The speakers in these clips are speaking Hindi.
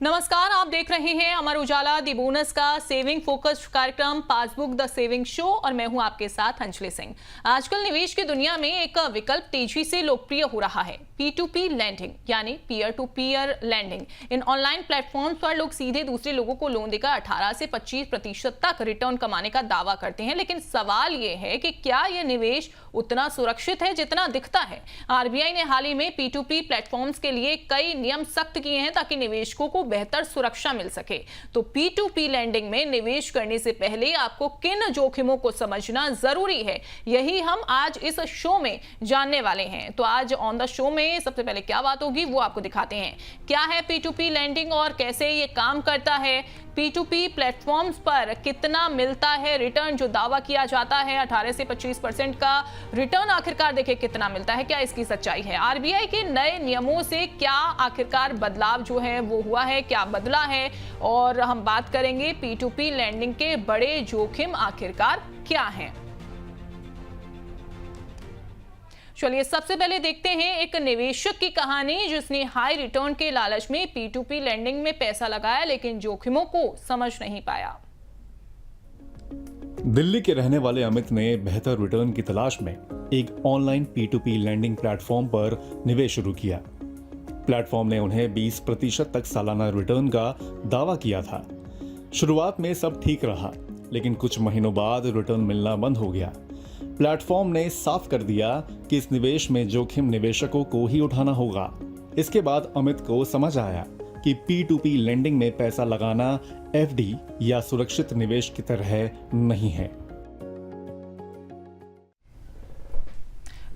नमस्कार, आप देख रहे हैं अमर उजाला दी बोनस का सेविंग फोकस्ड कार्यक्रम पासबुक द सेविंग शो और मैं हूं आपके साथ अंजलि सिंह। आजकल निवेश की दुनिया में एक विकल्प तेजी से लोकप्रिय हो रहा है, P2P लैंडिंग यानी पीयर टू पीयर लैंडिंग। इन ऑनलाइन प्लेटफॉर्म्स पर लोग सीधे दूसरे लोगों को लोन देकर 18 से 25% तक रिटर्न कमाने का दावा करते हैं, लेकिन सवाल ये है कि क्या यह निवेश उतना सुरक्षित है जितना दिखता है। आरबीआई ने हाल ही में P2P प्लेटफॉर्म्स के लिए कई नियम सख्त किए हैं ताकि निवेशकों को बेहतर सुरक्षा मिल सके। तो P2P लैंडिंग में निवेश करने से पहले आपको किन जोखिमों को समझना जरूरी है, यही हम आज इस शो में जानने वाले हैं। तो आज ऑन द शो में सबसे पहले क्या बात होगी वो आपको दिखाते हैं। क्या है P2P लैंडिंग और कैसे ये काम करता है, P2P प्लेटफॉर्म्स पर कितना मिलता है रिटर्न जो दावा किया जाता है 18 से 25% का रिटर्न, आखिरकार देखिए कितना मिलता है, क्या इसकी सच्चाई है। आरबीआई के नए नियमों से क्या आखिरकार बदलाव जो है वो हुआ है, क्या बदला है, और हम बात करेंगे P2P लैंडिंग के बड़े जोखिम आखिरकार क्या हैं। चलिए सबसे पहले देखते हैं एक निवेशक की कहानी जिसने हाई रिटर्न के लालच में P2P लैंडिंग में पैसा लगाया लेकिन जोखिमों को समझ नहीं पाया। दिल्ली के रहने वाले अमित ने बेहतर रिटर्न की तलाश में एक ऑनलाइन P2P लैंडिंग प्लेटफॉर्म पर निवेश शुरू किया। प्लेटफॉर्म ने उन्हें 20% तक सालाना रिटर्न का दावा किया था। शुरुआत में सब ठीक रहा, लेकिन कुछ महीनों बाद रिटर्न मिलना बंद हो गया। प्लेटफॉर्म ने साफ कर दिया कि इस निवेश में जोखिम निवेशकों को ही उठाना होगा। इसके बाद अमित को समझ आया कि P2P लैंडिंग में पैसा लगाना FD या सुरक्षित निवेश की तरह नहीं है।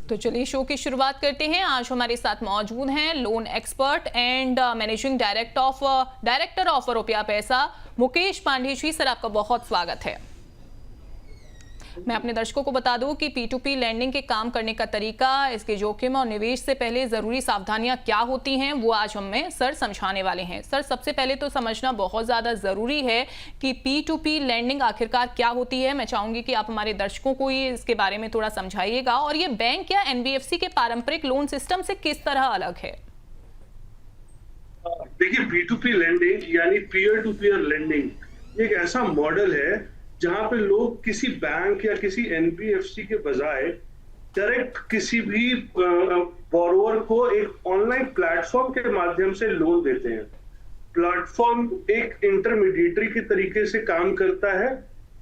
तो चलिए शो की शुरुआत करते हैं। आज हमारे साथ मौजूद हैं loan expert and managing director of रुपया पैसा मुकेश पांडे जी। सर, आपका बहुत स्वागत है। मैं अपने दर्शकों को बता दूं कि P2P लैंडिंग के काम करने का तरीका, इसके जोखिम और निवेश से पहले जरूरी सावधानियां क्या होती हैं वो आज हमें सर समझाने वाले हैं। सर, सबसे पहले तो समझना बहुत ज्यादा जरूरी है कि P2P लैंडिंग आखिरकार क्या होती है। मैं चाहूंगी कि आप हमारे दर्शकों को ही इसके बारे में थोड़ा समझाइएगा, और ये बैंक या NBFC के पारंपरिक लोन सिस्टम से किस तरह अलग है। देखिए, P2P लैंडिंग यानी पीयर टू पीयर लैंडिंग एक ऐसा मॉडल है जहां पे लोग किसी बैंक या किसी NBFC के बजाय डायरेक्ट किसी भी बोरोवर को एक ऑनलाइन प्लेटफॉर्म के माध्यम से लोन देते हैं। प्लेटफॉर्म एक इंटरमीडिएटरी के तरीके से काम करता है।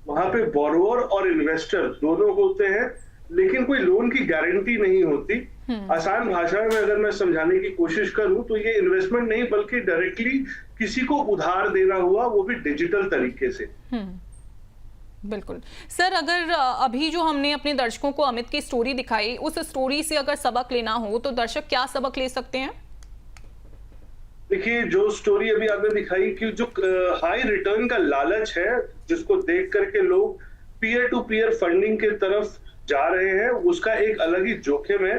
वहां पे बोरोवर और इन्वेस्टर दोनों होते हैं, लेकिन कोई लोन की गारंटी नहीं होती। आसान भाषा में अगर मैं समझाने की कोशिश करूं तो ये इन्वेस्टमेंट नहीं बल्कि डायरेक्टली किसी को उधार देना हुआ, वो भी डिजिटल तरीके से। बिल्कुल सर, अगर अभी जो हमने अपने दर्शकों को अमित की स्टोरी दिखाई, उस स्टोरी से अगर सबक लेना हो तो दर्शक क्या सबक ले सकते हैं। देखिए, जो स्टोरी अभी आपने दिखाई कि जो हाई रिटर्न का लालच है जिसको देख करके लोग पीयर टू पीयर फंडिंग के तरफ जा रहे हैं, उसका एक अलग ही जोखिम है।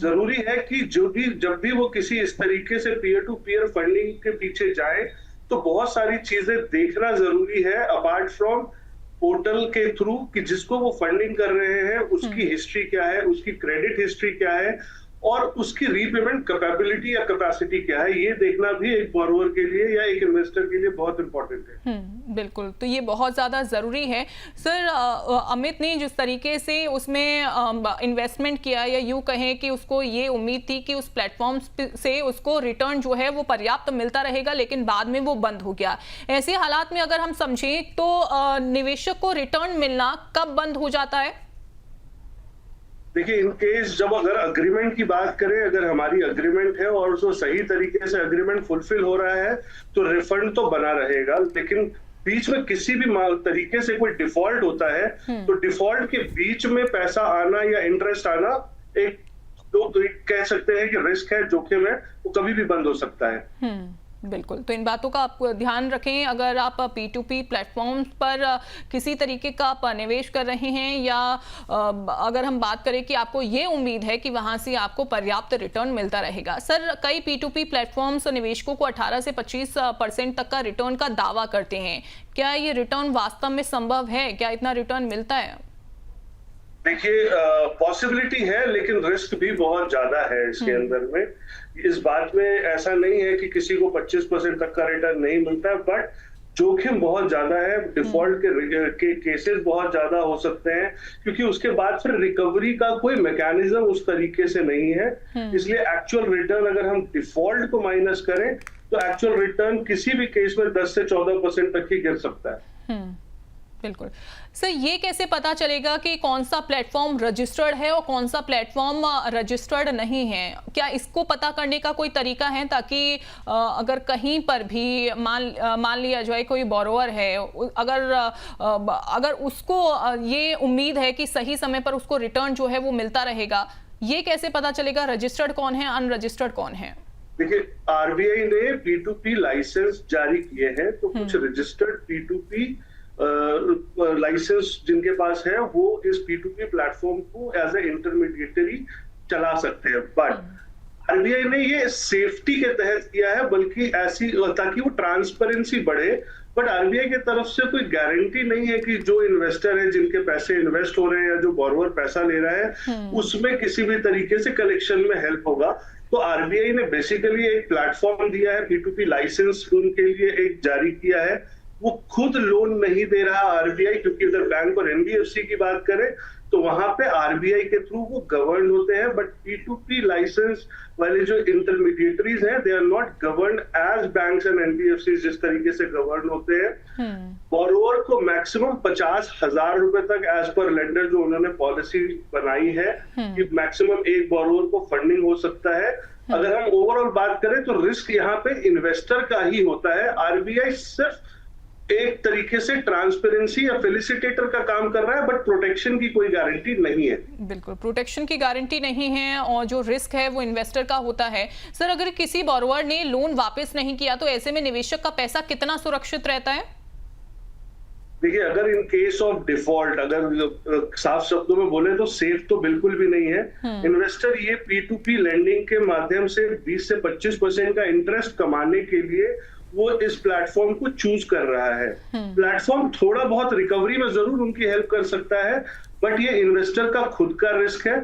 जरूरी है कि जब भी वो किसी इस तरीके से पीयर टू पीयर फंडिंग के पीछे जाए तो बहुत सारी चीजें देखना जरूरी है, अपार्ट फ्रॉम पोर्टल के थ्रू कि जिसको वो फंडिंग कर रहे हैं उसकी हिस्ट्री क्या है, उसकी क्रेडिट हिस्ट्री क्या है और उसकी रीपेमेंट कैपेबिलिटी या कैपेसिटी क्या है। ये देखना भी एक बोरोवर के लिए या एक इन्वेस्टर के लिए बहुत इंपॉर्टेंट है। बिल्कुल, तो ये बहुत ज़्यादा ज़रूरी है। सर, अमित ने जिस तरीके से उसमें इन्वेस्टमेंट किया, या यूँ कहें कि उसको ये उम्मीद थी कि उस प्लेटफॉर्म से उसको रिटर्न जो है वो पर्याप्त मिलता रहेगा, लेकिन बाद में वो बंद हो गया। ऐसे हालात में अगर हम समझें तो निवेशक को रिटर्न मिलना कब बंद हो जाता है। देखिए, इन केस जब अगर अग्रीमेंट की बात करें, अगर हमारी अग्रीमेंट है और उसको सही तरीके से अग्रीमेंट फुलफिल हो रहा है तो रिफंड तो बना रहेगा, लेकिन बीच में किसी भी तरीके से कोई डिफॉल्ट होता है तो डिफॉल्ट के बीच में पैसा आना या इंटरेस्ट आना एक तो कह सकते हैं कि रिस्क है, जोखिम है, वो कभी भी बंद हो सकता है। बिल्कुल, तो इन बातों का आप ध्यान रखें। अगर आप P2P प्लेटफॉर्म पर किसी तरीके का आप निवेश कर रहे हैं, या अगर हम बात करें कि आपको ये उम्मीद है कि वहां से आपको पर्याप्त रिटर्न मिलता रहेगा। सर, कई P2P प्लेटफॉर्म्स निवेशकों को 18 से 25% तक का रिटर्न का दावा करते हैं। क्या ये रिटर्न वास्तव में संभव है? क्या इतना रिटर्न मिलता है? देखिए, पॉसिबिलिटी है लेकिन रिस्क भी बहुत ज्यादा है इसके अंदर में। इस बात में ऐसा नहीं है कि किसी को 25% तक का रिटर्न नहीं मिलता, बट जोखिम बहुत ज्यादा है। डिफॉल्ट के केसेस बहुत ज्यादा हो सकते हैं, क्योंकि उसके बाद फिर रिकवरी का कोई मैकेनिज्म उस तरीके से नहीं है। इसलिए एक्चुअल रिटर्न अगर हम डिफॉल्ट को माइनस करें तो एक्चुअल रिटर्न किसी भी केस में 10 से 14% तक ही गिर सकता है। बिल्कुल सर, ये कैसे पता चलेगा कि कौन सा प्लेटफॉर्म रजिस्टर्ड है और कौन सा प्लेटफॉर्म रजिस्टर्ड नहीं है? क्या इसको पता करने का कोई तरीका है, ताकि अगर कहीं पर भी मान लिया जाए कोई बोरोवर है, अगर उसको ये उम्मीद है कि सही समय पर उसको रिटर्न जो है वो मिलता रहेगा, ये कैसे पता चलेगा रजिस्टर्ड कौन है, अनरजिस्टर्ड कौन है? देखिए, आरबीआई ने P2P लाइसेंस जारी किए हैं, तो कुछ रजिस्टर्ड P2P लाइसेंस जिनके पास है वो इस P2P प्लेटफॉर्म को एज ए इंटरमीडिएटरी चला सकते हैं। बट आरबीआई ने ये सेफ्टी के तहत किया है, बल्कि ऐसी ताकि वो ट्रांसपेरेंसी बढ़े। बट आरबीआई की तरफ से कोई गारंटी नहीं है कि जो इन्वेस्टर है, जिनके पैसे इन्वेस्ट हो रहे हैं या जो बोरोवर पैसा ले रहा है, उसमें किसी भी तरीके से कलेक्शन में हेल्प होगा। तो आरबीआई ने बेसिकली एक प्लेटफॉर्म दिया है, P2P लाइसेंस उनके लिए एक जारी किया है। वो खुद लोन नहीं दे रहा आरबीआई, क्योंकि अगर बैंक और एनबीएफसी की बात करें तो वहां पे आरबीआई के थ्रू वो गवर्न होते हैं। बट P2P लाइसेंस वाले जो इंटरमीडिएटरीज हैं, they are not govern as banks and NBFC जिस तरीके से गवर्न होते हैं। बोरोवर को मैक्सिमम 50,000 रुपए तक एज पर लेंडर जो उन्होंने पॉलिसी बनाई है कि मैक्सिमम एक बोरोवर को फंडिंग हो सकता है। अगर हम ओवरऑल बात करें तो रिस्क यहाँ पे इन्वेस्टर का ही होता है। आरबीआई सिर्फ एक तरीके से ट्रांसपेरेंसी या फेलिसिटेटर का काम कर रहा है, बट प्रोटेक्शन की कोई गारंटी नहीं है। बिल्कुल, प्रोटेक्शन की गारंटी नहीं है और जो रिस्क है वो इन्वेस्टर का होता है। सर, अगर किसी बोरोवर ने लोन वापस नहीं किया तो ऐसे में निवेशक का पैसा कितना सुरक्षित रहता है? देखिए, अगर इन केस ऑफ डिफॉल्ट अगर साफ शब्दों में बोले तो सेफ तो बिल्कुल भी नहीं है। इन्वेस्टर ये P2P लेंडिंग के माध्यम से 20 से 25% का इंटरेस्ट कमाने के लिए वो इस प्लेटफॉर्म को चूज कर रहा है। प्लेटफॉर्म थोड़ा बहुत रिकवरी में जरूर उनकी हेल्प कर सकता है, बट ये इन्वेस्टर का खुद का रिस्क है।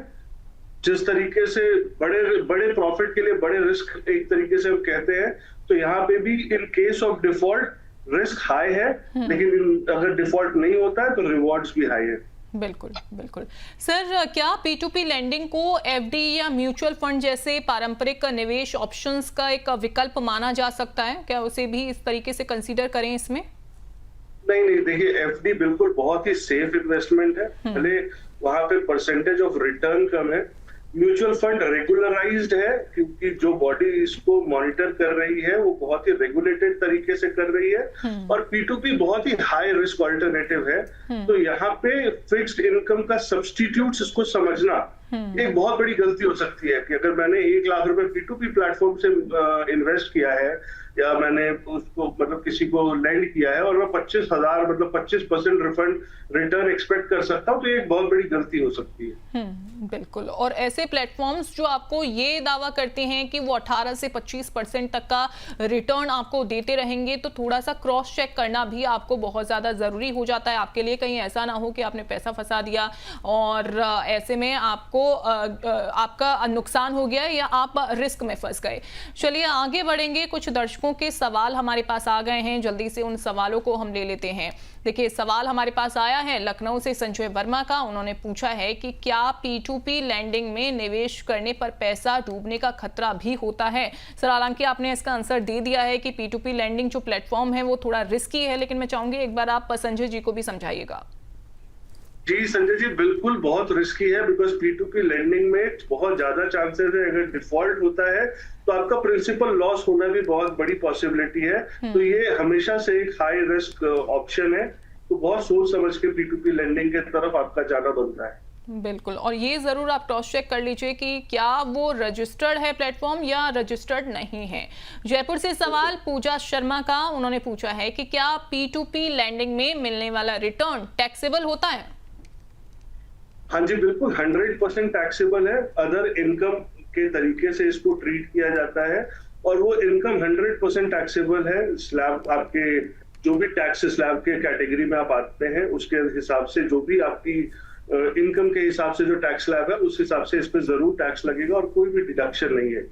जिस तरीके से बड़े प्रॉफिट के लिए बड़े रिस्क एक तरीके से हम कहते हैं, तो यहाँ पे भी in case of default risk high है, लेकिन अगर डिफॉल्ट नहीं होता है तो रिवॉर्ड्स भी हाई है। बिल्कुल बिल्कुल। सर, क्या P2P लेंडिंग को एफडी या म्यूचुअल फंड जैसे पारंपरिक निवेश ऑप्शंस का एक विकल्प माना जा सकता है? क्या उसे भी इस तरीके से कंसीडर करें इसमें? नहीं, देखिए, एफडी बिल्कुल बहुत ही सेफ इन्वेस्टमेंट है। भले वहां पे परसेंटेज ऑफ रिटर्न कम है। म्यूचुअल फंड रेगुलराइज्ड है, क्योंकि जो बॉडी इसको मॉनिटर कर रही है वो बहुत ही रेगुलेटेड तरीके से कर रही है। और P2P बहुत ही हाई रिस्क ऑल्टरनेटिव है। तो यहाँ पे फिक्स्ड इनकम का सब्स्टिट्यूट इसको समझना एक बहुत बड़ी गलती हो सकती है कि अगर मैंने 1 लाख रुपए P2P प्लेटफॉर्म से इन्वेस्ट किया है, या मैंने उसको मतलब किसी को लैंड किया है और मैं 25,000 मतलब 25% रिटर्न एक्सपेक्ट कर सकता हूँ, तो ये एक बहुत बड़ी गलती हो सकती है। बिल्कुल। और ऐसे प्लेटफॉर्म्स जो आपको ये दावा करते हैं कि वो 18 से 25% तक का रिटर्न आपको देते रहेंगे, तो थोड़ा सा क्रॉस चेक करना भी आपको बहुत ज़्यादा ज़रूरी हो जाता है आपके लिए। कहीं ऐसा ना हो कि आपने पैसा फंसा दिया और ऐसे में आपको आपका नुकसान हो गया या आप रिस्क में फंस गए। चलिए आगे बढ़ेंगे। कुछ दर्शकों के सवाल हमारे पास आ गए हैं, जल्दी से उन सवालों को हम ले लेते हैं। देखिए, सवाल हमारे पास आया है लखनऊ से संजय वर्मा का। उन्होंने पूछा है कि क्या P2P लैंडिंग में निवेश करने पर पैसा डूबने का खतरा भी होता है? सर, हालांकि आपने इसका आंसर दे दिया है कि P2P लैंडिंग जो प्लेटफॉर्म है वो थोड़ा रिस्की है, लेकिन मैं चाहूंगी एक बार आप संजय जी को भी समझाइएगा। जी संजय जी, बिल्कुल बहुत रिस्की है, बिकॉज P2P लेंडिंग में बहुत ज्यादा चांसेस है अगर डिफॉल्ट होता है तो आपका प्रिंसिपल लॉस होना भी बहुत बड़ी पॉसिबिलिटी है। तो ये हमेशा से एक हाई रिस्क ऑप्शन है, तो बहुत सोच समझ के P2P लेंडिंग के तरफ आपका जाना बनता है। बिल्कुल। और ये जरूर आप क्रॉस चेक कर लीजिए कि क्या वो रजिस्टर्ड है प्लेटफॉर्म या रजिस्टर्ड नहीं है। जयपुर से सवाल पूजा शर्मा का। उन्होंने पूछा है कि क्या P2P लैंडिंग में मिलने वाला रिटर्न टैक्सेबल होता है? हाँ जी, बिल्कुल 100% टैक्सेबल है। अदर इनकम के तरीके से इसको ट्रीट किया जाता है और वो इनकम 100% टैक्सेबल है। स्लैब आपके जो भी टैक्स स्लैब के कैटेगरी में आप आते हैं उसके हिसाब से जो भी आपकी इनकम के हिसाब से जो टैक्स स्लैब है उस हिसाब से इस पे जरूर टैक्स लगेगा और कोई भी डिडक्शन नहीं है।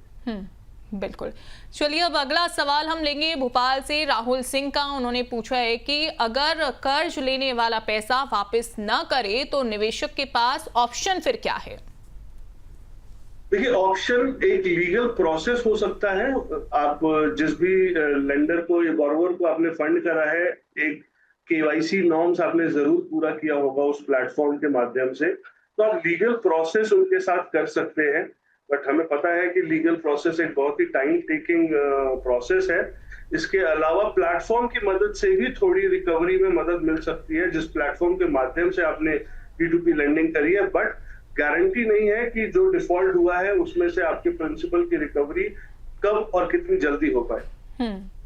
बिल्कुल। चलिए अब अगला सवाल हम लेंगे भोपाल से राहुल सिंह का। उन्होंने पूछा है कि अगर कर्ज लेने वाला पैसा वापस न करे तो निवेशक के पास ऑप्शन फिर क्या है? देखिए, ऑप्शन एक लीगल प्रोसेस हो सकता है। आप जिस भी लेंडर को या बोरोवर को आपने फंड करा है, एक केवाईसी नॉर्म्स आपने जरूर पूरा किया होगा उस प्लेटफॉर्म के माध्यम से, तो आप लीगल प्रोसेस उनके साथ कर सकते हैं। बट हमें पता है कि लीगल प्रोसेस एक बहुत ही टाइम टेकिंग प्रोसेस है। इसके अलावा प्लेटफॉर्म की मदद से भी थोड़ी रिकवरी में मदद मिल सकती है, जिस प्लेटफॉर्म के माध्यम से आपने P2P लेंडिंग करी है। बट गारंटी नहीं है कि जो डिफॉल्ट हुआ है उसमें से आपके प्रिंसिपल की रिकवरी कब और कितनी जल्दी हो पाए।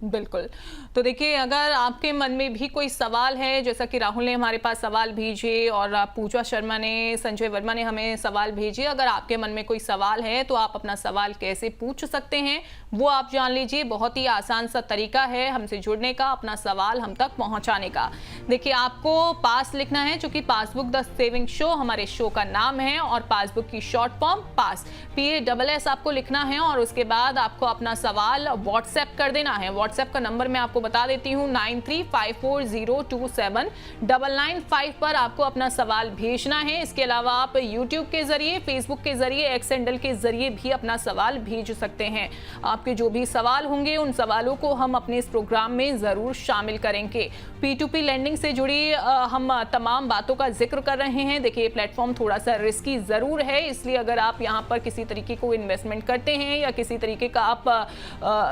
बिल्कुल। तो देखिए, अगर आपके मन में भी कोई सवाल है, जैसा कि राहुल ने हमारे पास सवाल भेजे और पूजा शर्मा ने, संजय वर्मा ने हमें सवाल भेजे, अगर आपके मन में कोई सवाल है तो आप अपना सवाल कैसे पूछ सकते हैं वो आप जान लीजिए। बहुत ही आसान सा तरीका है हमसे जुड़ने का, अपना सवाल हम तक पहुंचाने का। देखिए, आपको पास लिखना है, चूंकि पासबुक द सेविंग शो हमारे शो का नाम है और पासबुक की शॉर्ट फॉर्म पास PASS आपको लिखना है और उसके बाद आपको अपना सवाल व्हाट्सएप कर देना है। व्हाट्सएप का नंबर मैं आपको बता देती हूँ, 9354027995 पर आपको अपना सवाल भेजना है। इसके अलावा आप यूट्यूब के जरिए, फेसबुक के जरिए, एक्स हैंडल के जरिए भी अपना सवाल भेज सकते हैं। आपके जो भी सवाल होंगे उन सवालों को हम अपने इस प्रोग्राम में जरूर शामिल करेंगे। P2P लेंडिंग से जुड़ी हम तमाम बातों का जिक्र कर रहे हैं। देखिए, प्लेटफॉर्म थोड़ा सा रिस्की जरूर है, इसलिए अगर आप यहाँ पर किसी तरीके को इन्वेस्टमेंट करते हैं या किसी तरीके का आप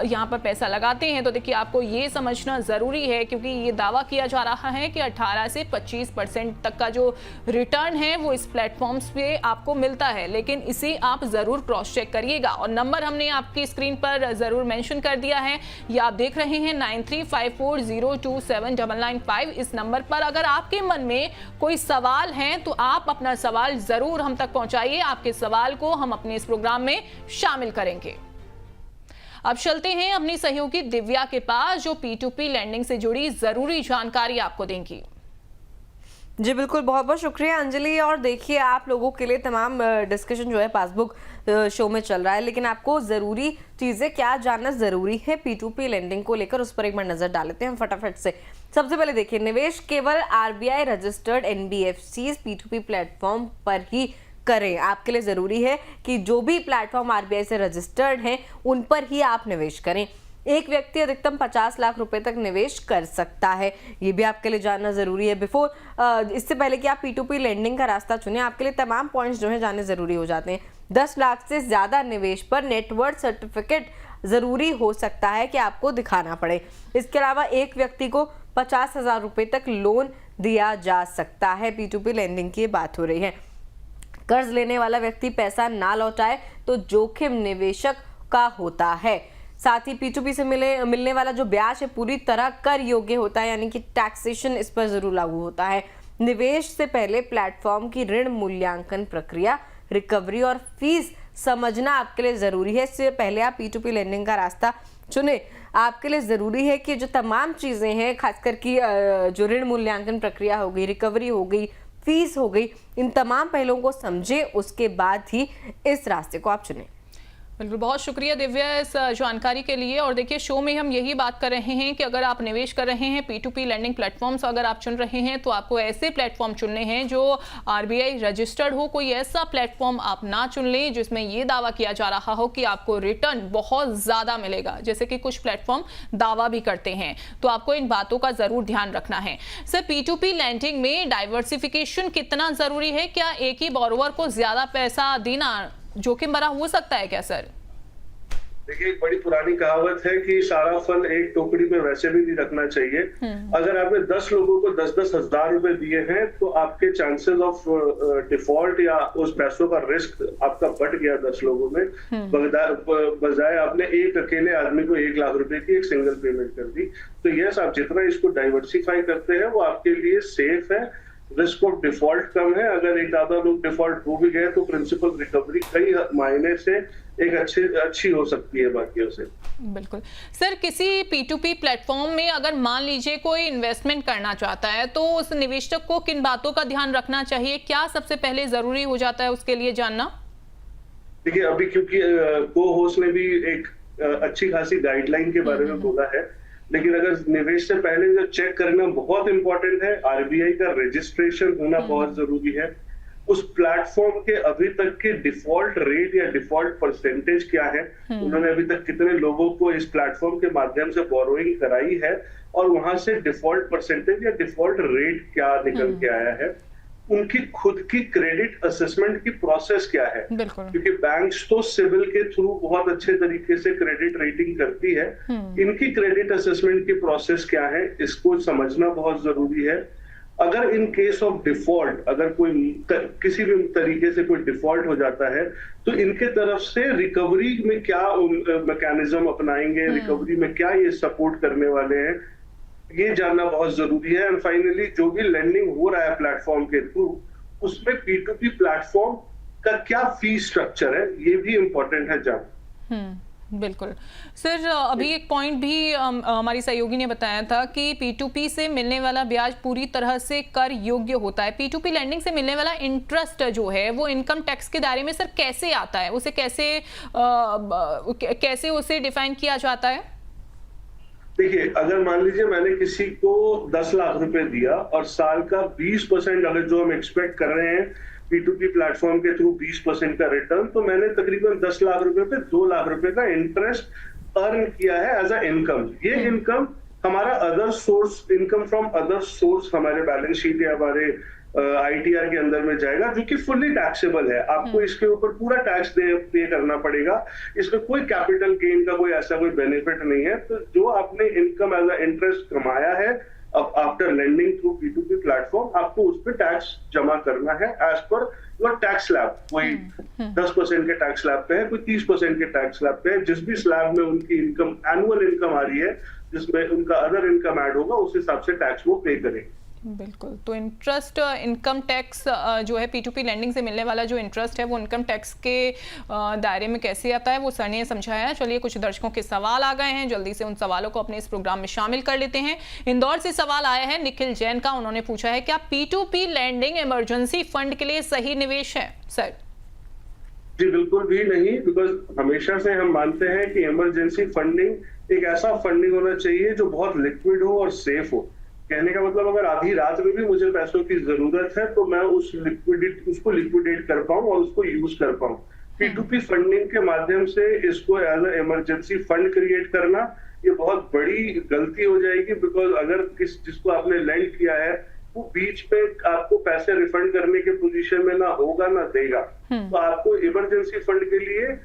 यहाँ पर पैसा लगाते हैं तो देखिए, आपको ये समझना जरूरी है, क्योंकि ये दावा किया जा रहा है कि 18 से 25% तक का जो रिटर्न है वो इस प्लेटफॉर्म्स पे आपको मिलता है, लेकिन इसे आप जरूर क्रॉस चेक करिएगा। और नंबर हमने आपकी स्क्रीन पर जरूर मेंशन कर दिया है, ये आप देख रहे हैं 9354027995। इस नंबर पर अगर आपके मन में कोई सवाल है तो आप अपना सवाल जरूर हम तक पहुंचाइए। आपके सवाल को हम अपने इस प्रोग्राम में शामिल करेंगे। अब चलते हैं अपनी सहयोगी दिव्या के पास, जो P2P लेंडिंग से जुड़ी जरूरी जानकारी आपको देंगी। जी बिल्कुल, बहुत बहुत शुक्रिया अंजलि। और देखिए, आप लोगों के लिए तमाम डिस्कशन जो है पासबुक शो में चल रहा है, लेकिन आपको ज़रूरी चीज़ें क्या जानना ज़रूरी है P2P लेंडिंग को लेकर, उस पर एक बार नज़र डाल लेते हैं हम फटाफट से। सबसे पहले देखिए, निवेश केवल RBI registered NBFCs P2P platform पर ही करें। आपके लिए ज़रूरी है कि जो भी प्लेटफॉर्म RBI से रजिस्टर्ड हैं उन पर ही आप निवेश करें। एक व्यक्ति अधिकतम 50 लाख रुपए तक निवेश कर सकता है, ये भी आपके लिए जानना जरूरी है। इससे पहले कि आप P2P लेंडिंग का रास्ता चुनें, आपके लिए तमाम पॉइंट्स जो है जानने जरूरी हो जाते हैं। 10 लाख से ज्यादा निवेश पर नेटवर्थ सर्टिफिकेट जरूरी हो सकता है कि आपको दिखाना पड़े। इसके अलावा एक व्यक्ति को 50,000 रुपए तक लोन दिया जा सकता है। P2P लेंडिंग की बात हो रही है। कर्ज लेने वाला व्यक्ति पैसा ना लौटाए तो जोखिम निवेशक का होता है। साथ ही P2P से मिलने वाला जो ब्याज है पूरी तरह कर योग्य होता है, यानी कि टैक्सेशन इस पर जरूर लागू होता है। निवेश से पहले प्लेटफॉर्म की ऋण मूल्यांकन प्रक्रिया, रिकवरी और फीस समझना आपके लिए जरूरी है। इससे पहले आप P2P लेंडिंग का रास्ता चुने, आपके लिए जरूरी है कि जो तमाम चीजें हैं, खासकर की जो ऋण मूल्यांकन प्रक्रिया हो गई, रिकवरी हो गई, फीस हो गई, इन तमाम पहलुओं को समझें, उसके बाद ही इस रास्ते को आप चुनें। बिल्कुल, बहुत शुक्रिया दिव्या इस जानकारी के लिए। और देखिए, शो में हम यही बात कर रहे हैं कि अगर आप निवेश कर रहे हैं P2P लेंडिंग प्लेटफॉर्म्स अगर आप चुन रहे हैं तो आपको ऐसे प्लेटफॉर्म चुनने हैं जो RBI रजिस्टर्ड हो। कोई ऐसा प्लेटफॉर्म आप ना चुन लें जिसमें ये दावा किया जा रहा हो कि आपको रिटर्न बहुत ज़्यादा मिलेगा, जैसे कि कुछ प्लेटफॉर्म दावा भी करते हैं। तो आपको इन बातों का ज़रूर ध्यान रखना है। सर, P2P लेंडिंग में डाइवर्सिफिकेशन कितना ज़रूरी है? क्या एक ही बोरोवर को ज़्यादा पैसा देना जोखिम भरा हो सकता है क्या सर? देखिए, एक बड़ी पुरानी कहावत है कि सारा फल एक टोकरी में वैसे भी नहीं रखना चाहिए। अगर आपने 10 लोगों को 10-10 हजार रुपए दिए हैं तो आपके चांसेस ऑफ डिफॉल्ट या उस पैसों का रिस्क आपका बढ़ गया 10 लोगों में, बजाय आपने एक अकेले आदमी को 1 लाख रुपए की एक सिंगल पेमेंट कर दी। तो यस, आप जितना इसको डाइवर्सिफाई करते हैं वो आपके लिए सेफ है। रिस्क ऑफ डिफॉल्ट कम है। अगर एक आधा लोग डिफॉल्ट हो भी गए तो प्रिंसिपल रिकवरी कई मायने से एक अच्छी हो सकती है बाकियों से। बिल्कुल सर, किसी P2P प्लेटफॉर्म में अगर मान लीजिए कोई इन्वेस्टमेंट करना चाहता है तो उस निवेशक को किन बातों का ध्यान रखना चाहिए, क्या सबसे पहले जरूरी हो जाता है उसके लिए जानना? देखिए अभी क्योंकि को होस्ट ने भी एक अच्छी खासी गाइडलाइन के बारे में बोला है, लेकिन अगर निवेश से पहले जो चेक करना बहुत इंपॉर्टेंट है, आरबीआई का रजिस्ट्रेशन होना बहुत जरूरी है। उस प्लेटफॉर्म के अभी तक के डिफॉल्ट रेट या डिफॉल्ट परसेंटेज क्या है, उन्होंने अभी तक कितने लोगों को इस प्लेटफॉर्म के माध्यम से बोरोइंग कराई है और वहां से डिफॉल्ट परसेंटेज या डिफॉल्ट रेट क्या निकल के आया है, उनकी खुद की क्रेडिट असेसमेंट की प्रोसेस क्या है, क्योंकि बैंक्स तो सिविल के थ्रू बहुत अच्छे तरीके से क्रेडिट रेटिंग करती है। इनकी क्रेडिट असेसमेंट की प्रोसेस क्या है, इसको समझना बहुत जरूरी है। अगर इन केस ऑफ डिफॉल्ट, अगर कोई किसी भी तरीके से कोई डिफॉल्ट हो जाता है तो इनके तरफ से रिकवरी में क्या मैकेनिज्म अपनाएंगे, रिकवरी में क्या ये सपोर्ट करने वाले हैं, ये जानना बहुत जरूरी है। एंड फाइनली जो भी लेंडिंग हो रहा है प्लेटफॉर्म के थ्रू, उसमें P2P प्लेटफॉर्म का क्या फी स्ट्रक्चर है, ये भी इंपॉर्टेंट है जानना। बिल्कुल सर, अभी एक पॉइंट भी हमारी सहयोगी ने बताया था कि P2P से मिलने वाला ब्याज पूरी तरह से कर योग्य होता है। P2P लैंडिंग से मिलने वाला इंटरेस्ट जो है वो इनकम टैक्स के दायरे में सर कैसे आता है, उसे कैसे उसे डिफाइन किया जाता है? देखिए अगर मान लीजिए मैंने किसी को 10 लाख रुपए दिया और साल का 20% अगर जो हम एक्सपेक्ट कर रहे हैं P2P प्लेटफॉर्म के थ्रू 20% का रिटर्न, तो मैंने तकरीबन 10 लाख रुपए पे 2 लाख रुपए का इंटरेस्ट अर्न किया है एज अ इनकम। ये इनकम हमारा other source, income from other source हमारे बैलेंस शीट या हमारे ITR के अंदर में जाएगा, जो कि फुल्ली टैक्सेबल है। आपको इसके ऊपर पूरा टैक्स पे करना पड़ेगा, इसमें कोई कैपिटल गेन का कोई ऐसा कोई बेनिफिट नहीं है। तो जो आपने इनकम एज अ इंटरेस्ट कमाया है अब after lending through P2P platform, आपको उस पर टैक्स जमा करना है as per your tax slab. कोई 10% के टैक्स स्लैब पे है, कोई 30% के टैक्स स्लैब पे है। जिस भी स्लैब में उनकी इनकम, एनुअल इनकम आ रही है, जिसमें उनका अदर इनकम ऐड होगा, उस हिसाब से टैक्स वो पे करेंगे। बिल्कुल, तो इंटरेस्ट इनकम टैक्स जो है P2P लैंडिंग से मिलने वाला जो इंटरेस्ट है वो इनकम टैक्स के दायरे में कैसे आता है वो सर ने समझाया। चलिए कुछ दर्शकों के सवाल आ गए हैं, जल्दी से उन सवालों को अपने इस प्रोग्राम में शामिल कर लेते हैं। इंदौर से सवाल आया है निखिल जैन का, उन्होंने पूछा है क्या P2P लैंडिंग इमरजेंसी फंड के लिए सही निवेश है? सर जी बिल्कुल भी नहीं, बिकॉज हमेशा से हम मानते हैं कि इमरजेंसी फंडिंग एक ऐसा फंडिंग होना चाहिए जो बहुत लिक्विड हो और सेफ हो। कहने का मतलब अगर आधी रात में भी मुझे पैसों की जरूरत है तो मैं उसको लिक्विडेट कर पाऊं और उसको यूज कर पाऊं। P2P फंडिंग के माध्यम से इसको as a emergency fund create करना ये बहुत बड़ी गलती हो जाएगी, बिकॉज अगर जिसको आपने लैंड किया है वो बीच में आपको पैसे रिफंड करने के पोजीशन में ना होगा ना देगा, तो आपको इमरजेंसी फंड के लिए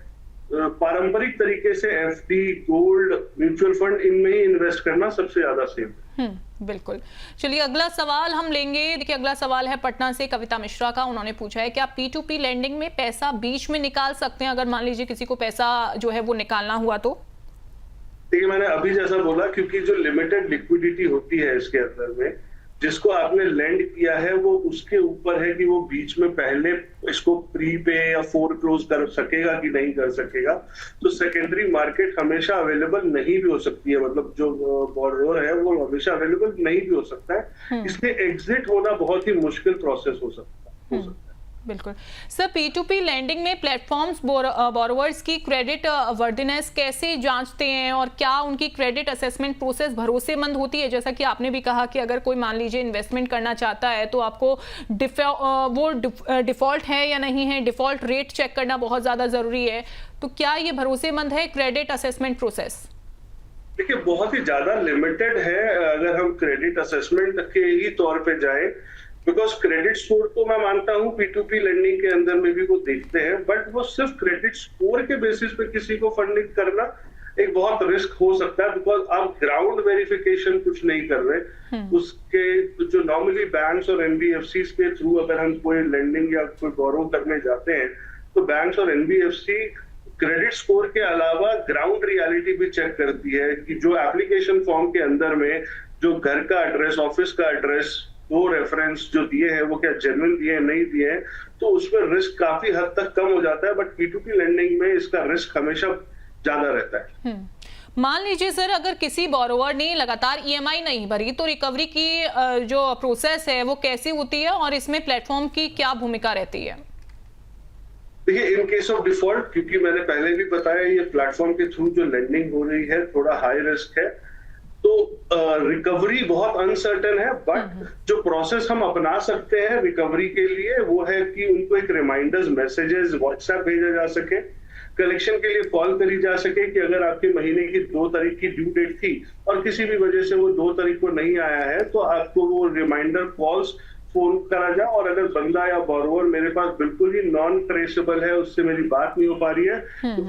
पारंपरिक तरीके से FD, गोल्ड, म्यूचुअल फंड, इनमें ही इन्वेस्ट करना सबसे ज्यादा सेफ है। बिल्कुल, चलिए अगला सवाल हम लेंगे। देखिए अगला सवाल है पटना से कविता मिश्रा का, उन्होंने पूछा है क्या P2P लैंडिंग में पैसा बीच में निकाल सकते हैं, अगर मान लीजिए किसी को पैसा जो है वो निकालना हुआ तो? देखिए मैंने अभी जैसा बोला, क्योंकि जो लिमिटेड लिक्विडिटी होती है इसके अंदर में, जिसको आपने लैंड किया है वो उसके ऊपर है कि वो बीच में पहले इसको प्री पे या फोरक्लोज कर सकेगा कि नहीं कर सकेगा। तो सेकेंडरी मार्केट हमेशा अवेलेबल नहीं भी हो सकती है, मतलब जो बोरोवर है वो हमेशा अवेलेबल नहीं भी हो सकता है, इसलिए एग्जिट होना बहुत ही मुश्किल प्रोसेस हो सकता है। बिल्कुल सर, P2P लैंडिंग में प्लेटफॉर्म्स बोरोवर्स की क्रेडिट वर्दिनेस कैसे जांचते हैं और क्या उनकी क्रेडिट असेसमेंट प्रोसेस भरोसेमंद होती है? जैसा कि आपने भी कहा कि अगर कोई मान लीजिए इन्वेस्टमेंट करना चाहता है तो आपको डिफॉल्ट है या नहीं है, डिफॉल्ट रेट चेक करना बहुत ज़्यादा ज़रूरी है, तो क्या ये भरोसेमंद है क्रेडिट असेसमेंट प्रोसेस? देखिए बहुत ही ज़्यादा लिमिटेड है अगर हम क्रेडिट असेसमेंट के ही तौर पे जाएं, बिकॉज क्रेडिट स्कोर तो मैं मानता हूँ P2P लैंडिंग के अंदर में भी वो देखते हैं, बट वो सिर्फ क्रेडिट स्कोर के बेसिस पे किसी को फंडिंग करना एक बहुत रिस्क हो सकता है, बिकॉज आप ग्राउंड वेरिफिकेशन कुछ नहीं कर रहे। उसके जो नॉर्मली बैंक्स और NBFCs के थ्रू अगर हम कोई लैंडिंग या कोई बोरो करने जाते हैं तो बैंक्स और NBFC क्रेडिट स्कोर के अलावा ग्राउंड रियलिटी भी चेक करती है कि जो एप्लीकेशन फॉर्म के अंदर में जो घर का एड्रेस, ऑफिस का एड्रेस, दो रेफरेंस जो दिए हैं वो क्या जेन्युइन दिए हैं नहीं दिए हैं, तो उसमें रिस्क काफी हद तक कम हो जाता है। बट P2P लेंडिंग में इसका रिस्क हमेशा ज्यादा रहता है। मान लीजिए सर, अगर किसी बोरोवर ने लगातार EMI नहीं भरी तो रिकवरी की जो प्रोसेस है वो कैसी होती है और इसमें प्लेटफॉर्म की क्या भूमिका रहती है? देखिए, इन केस ऑफ डिफॉल्ट, क्योंकि मैंने पहले भी बताया ये प्लेटफॉर्म के थ्रू जो लेंडिंग हो रही है थोड़ा हाई रिस्क है, तो रिकवरी बहुत अनसर्टेन है। बट जो प्रोसेस हम अपना सकते हैं रिकवरी के लिए वो है कि उनको एक रिमाइंडर्स मैसेजेस व्हाट्सएप भेजा जा सके, कलेक्शन के लिए कॉल करी जा सके कि अगर आपके महीने की 2 तारीख की ड्यू डेट थी और किसी भी वजह से वो 2 तारीख को नहीं आया है तो आपको वो रिमाइंडर कॉल्स फोन करा जाए। और अगर बंदा या बोरोवर मेरे पास बिल्कुल ही नॉन ट्रेसेबल है, उससे मेरी बात नहीं हो पा रही है, तो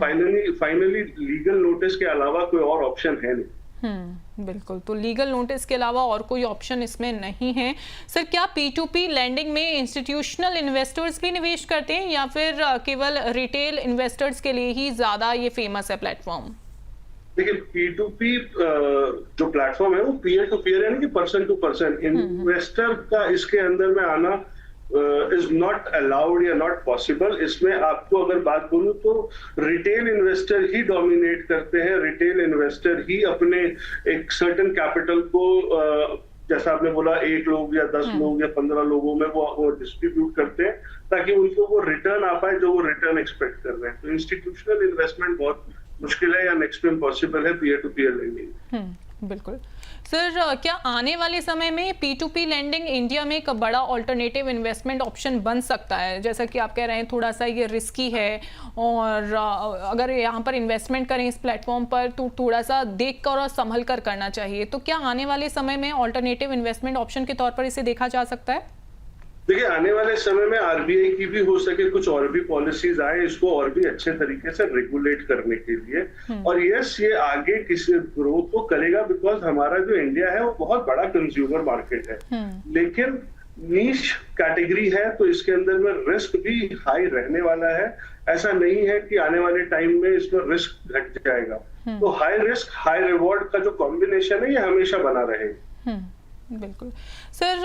फाइनली लीगल नोटिस के अलावा कोई और ऑप्शन है नहीं। बिल्कुल, तो लीगल नोटिस के अलावा और कोई ऑप्शन इसमें नहीं है। सर, क्या P2P लैंडिंग में इंस्टीट्यूशनल इन्वेस्टर्स भी निवेश करते हैं या फिर केवल रिटेल इन्वेस्टर्स के लिए ही ज्यादा ये फेमस है प्लेटफॉर्म? देखिए, P2P जो प्लेटफॉर्म है वो पीयर टू पीयर यानी कि पर्सन टू पर्सन, इन्वेस्टर का इसके अंदर में आना इज नॉट अलाउड या नॉट पॉसिबल। इसमें आपको अगर बात बोलूं तो रिटेल इन्वेस्टर ही डोमिनेट करते हैं, रिटेल इन्वेस्टर ही अपने एक सर्टेन कैपिटल को जैसा आपने बोला 1 लोग या 10 लोग या 15 लोगों में वो डिस्ट्रीब्यूट करते हैं ताकि उनको वो रिटर्न आ पाए जो वो रिटर्न एक्सपेक्ट कर रहे हैं। तो इंस्टीट्यूशनल इन्वेस्टमेंट बहुत मुश्किल है या नेक्स्ट टू इम्पॉसिबल है पीयर टू पीयर लेंडिंग। बिल्कुल सर, क्या आने वाले समय में P2P लैंडिंग इंडिया में एक बड़ा ऑल्टरनेटिव इन्वेस्टमेंट ऑप्शन बन सकता है? जैसा कि आप कह रहे हैं थोड़ा सा ये रिस्की है और अगर यहाँ पर इन्वेस्टमेंट करें इस प्लेटफॉर्म पर तो थोड़ा सा देख कर और संभल कर करना चाहिए, तो क्या आने वाले समय में ऑल्टरनेटिव इन्वेस्टमेंट ऑप्शन के तौर पर इसे देखा जा सकता है? देखिए, आने वाले समय में RBI की भी हो सके कुछ और भी पॉलिसीज आए इसको और भी अच्छे तरीके से रेगुलेट करने के लिए। और यस, ये आगे किसी ग्रोथ को करेगा बिकॉज हमारा जो इंडिया है वो बहुत बड़ा कंज्यूमर मार्केट है, लेकिन नीश कैटेगरी है तो इसके अंदर में रिस्क भी हाई रहने वाला है। ऐसा नहीं है कि आने वाले टाइम में इसमें रिस्क घट जाएगा। तो हाई रिस्क हाई रिवॉर्ड का जो कॉम्बिनेशन है ये हमेशा बना रहेगा। बिल्कुल सर,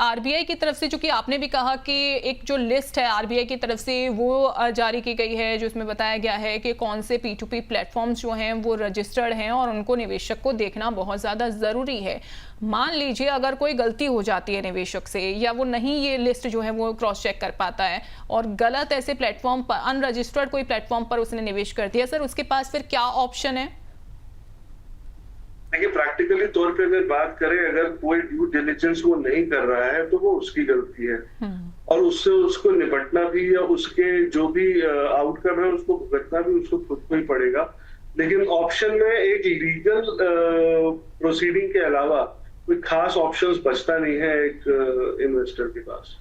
RBI की तरफ से, चूंकि आपने भी कहा कि एक जो लिस्ट है RBI की तरफ से वो जारी की गई है जो इसमें बताया गया है कि कौन से P2P प्लेटफॉर्म्स जो हैं वो रजिस्टर्ड हैं और उनको निवेशक को देखना बहुत ज़्यादा ज़रूरी है। मान लीजिए अगर कोई गलती हो जाती है निवेशक से या वो नहीं ये लिस्ट जो है वो क्रॉस चेक कर पाता है और गलत ऐसे प्लेटफॉर्म पर, अनरजिस्टर्ड कोई प्लेटफॉर्म पर उसने निवेश कर दिया, सर उसके पास फिर क्या ऑप्शन है? देखिए, प्रैक्टिकली तौर पे अगर बात करें, अगर कोई ड्यू डिलिजेंस वो नहीं कर रहा है तो वो उसकी गलती है और उससे उसको निपटना भी या उसके जो भी आउटकम है उसको भुगतना भी उसको खुद को ही पड़ेगा। लेकिन ऑप्शन में एक लीगल प्रोसीडिंग के अलावा कोई खास ऑप्शंस बचता नहीं है एक इन्वेस्टर के पास।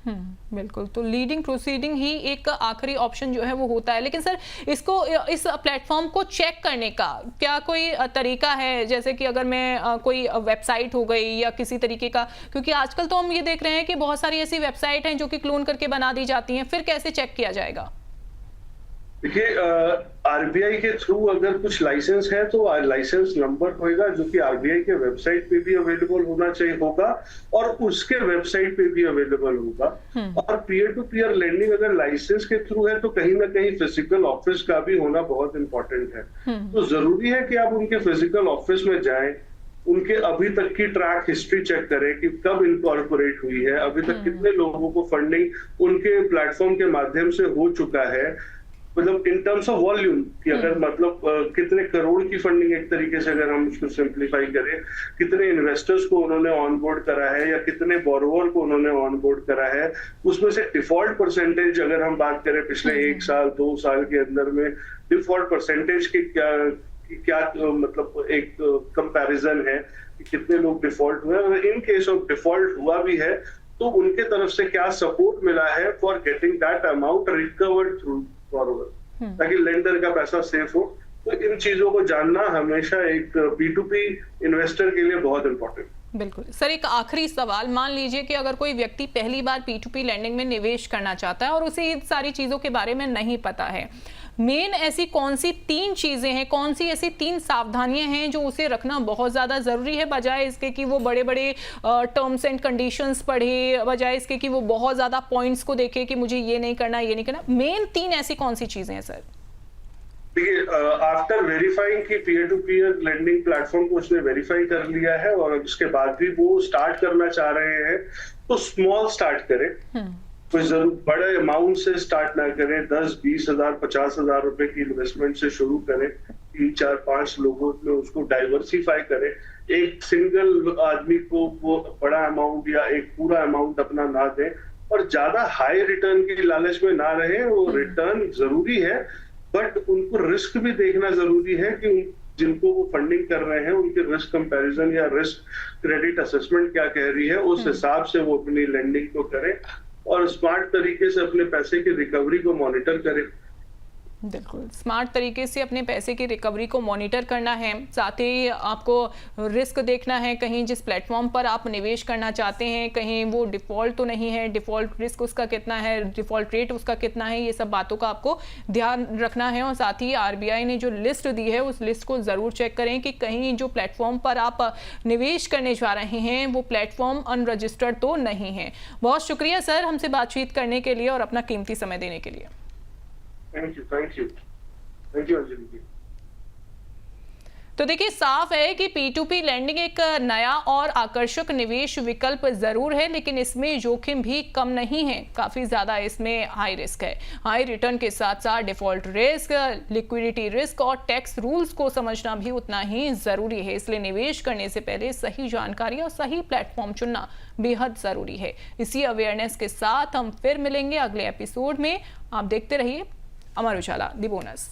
बिल्कुल, तो लीडिंग प्रोसीडिंग ही एक आखिरी ऑप्शन जो है वो होता है। लेकिन सर, इसको इस प्लेटफॉर्म को चेक करने का क्या कोई तरीका है? जैसे कि अगर मैं कोई वेबसाइट हो गई या किसी तरीके का, क्योंकि आजकल तो हम ये देख रहे हैं कि बहुत सारी ऐसी वेबसाइट हैं जो कि क्लोन करके बना दी जाती हैं, फिर कैसे चेक किया जाएगा? देखिए, RBI के थ्रू अगर कुछ लाइसेंस है तो लाइसेंस नंबर होगा जो कि RBI के वेबसाइट पे भी अवेलेबल होना चाहिए होगा और उसके वेबसाइट पे भी अवेलेबल होगा। और पीयर टू पीयर लेंडिंग अगर लाइसेंस के थ्रू है तो कहीं ना कहीं फिजिकल ऑफिस का भी होना बहुत इंपॉर्टेंट है। तो जरूरी है कि आप उनके फिजिकल ऑफिस में जाएं, उनके अभी तक की ट्रैक हिस्ट्री चेक करें कि कब इनकॉर्पोरेट हुई है, अभी तक कितने लोगों को फंडिंग उनके प्लेटफॉर्म के माध्यम से हो चुका है, मतलब इन टर्म्स ऑफ वॉल्यूम कि अगर मतलब कितने करोड़ की फंडिंग, एक तरीके से अगर हम उसको सिंप्लीफाई करें, कितने इन्वेस्टर्स को उन्होंने ऑनबोर्ड करा है या कितने बोरोवर को उन्होंने ऑनबोर्ड करा है, उसमें से डिफॉल्ट परसेंटेज अगर हम बात करें पिछले 1 साल 2 साल के अंदर में डिफॉल्ट परसेंटेज की क्या मतलब एक कंपैरिजन है कि कितने लोग डिफॉल्ट हुए, और इन केस ऑफ डिफॉल्ट हुआ भी है तो उनके तरफ से क्या सपोर्ट मिला है for getting that amount recovered through borrower, ताकि लेंडर का पैसा सेफ हो। तो इन चीजों को जानना हमेशा एक P2P इन्वेस्टर के लिए बहुत इंपॉर्टेंट। बिल्कुल सर, एक आखिरी सवाल, मान लीजिए कि अगर कोई व्यक्ति पहली बार P2P लैंडिंग में निवेश करना चाहता है और उसे इन सारी चीज़ों के बारे में नहीं पता है, मेन ऐसी कौन सी 3 चीज़ें हैं, कौन सी ऐसी 3 सावधानियां हैं जो उसे रखना बहुत ज़्यादा ज़रूरी है, बजाय इसके कि वो बड़े बड़े टर्म्स एंड कंडीशंस पढ़े, बजाय इसके कि वो बहुत ज़्यादा पॉइंट्स को देखे कि मुझे ये नहीं करना, ये नहीं करना। मेन 3 ऐसी कौन सी चीज़ें हैं सर? देखिए, आफ्टर वेरीफाइंग कि peer to peer lending platform को उसने वेरीफाई कर लिया है और उसके बाद भी वो स्टार्ट करना चाह रहे हैं, तो स्मॉल स्टार्ट करें। कोई जरूर बड़े अमाउंट से स्टार्ट ना करें, 10-20 हजार 50 हजार रुपए की इन्वेस्टमेंट से शुरू करें, 3-4-5 लोगों में उसको डाइवर्सिफाई करें। एक सिंगल आदमी को वो बड़ा अमाउंट या एक पूरा अमाउंट अपना ना दें और ज्यादा हाई रिटर्न की लालच में ना रहे। वो रिटर्न जरूरी है, बट उनको रिस्क भी देखना जरूरी है कि जिनको वो फंडिंग कर रहे हैं उनके रिस्क कंपैरिजन या रिस्क क्रेडिट असेसमेंट क्या कह रही है, उस हिसाब से वो अपनी लेंडिंग को करें और स्मार्ट तरीके से अपने पैसे की रिकवरी को मॉनिटर करें। बिल्कुल स्मार्ट तरीके से अपने पैसे की रिकवरी को मॉनिटर करना है, साथ ही आपको रिस्क देखना है, कहीं जिस प्लेटफॉर्म पर आप निवेश करना चाहते हैं कहीं वो डिफ़ॉल्ट तो नहीं है, डिफ़ॉल्ट रिस्क उसका कितना है, डिफ़ॉल्ट रेट उसका कितना है, ये सब बातों का आपको ध्यान रखना है। और साथ ही RBI ने जो लिस्ट दी है उस लिस्ट को ज़रूर चेक करें कि कहीं जो प्लेटफॉर्म पर आप निवेश करने जा रहे हैं वो प्लेटफॉर्म अनरजिस्टर्ड तो नहीं है। बहुत शुक्रिया सर हमसे बातचीत करने के लिए और अपना कीमती समय देने के लिए। थैंक यू अंजलि जी। तो देखिए साफ है कि P2P लैंडिंग एक नया और आकर्षक निवेश विकल्प जरूर है, लेकिन इसमें जोखिम भी कम नहीं है, काफी ज्यादा इसमें हाई रिस्क है। हाई रिटर्न के साथ साथ डिफॉल्ट रिस्क, लिक्विडिटी रिस्क और टैक्स रूल्स को समझना भी उतना ही जरूरी है। इसलिए निवेश करने से पहले सही जानकारी और सही प्लेटफॉर्म चुनना बेहद जरूरी है। इसी अवेयरनेस के साथ हम फिर मिलेंगे अगले एपिसोड में। आप देखते रहिए अमर उजाला दी बोनस।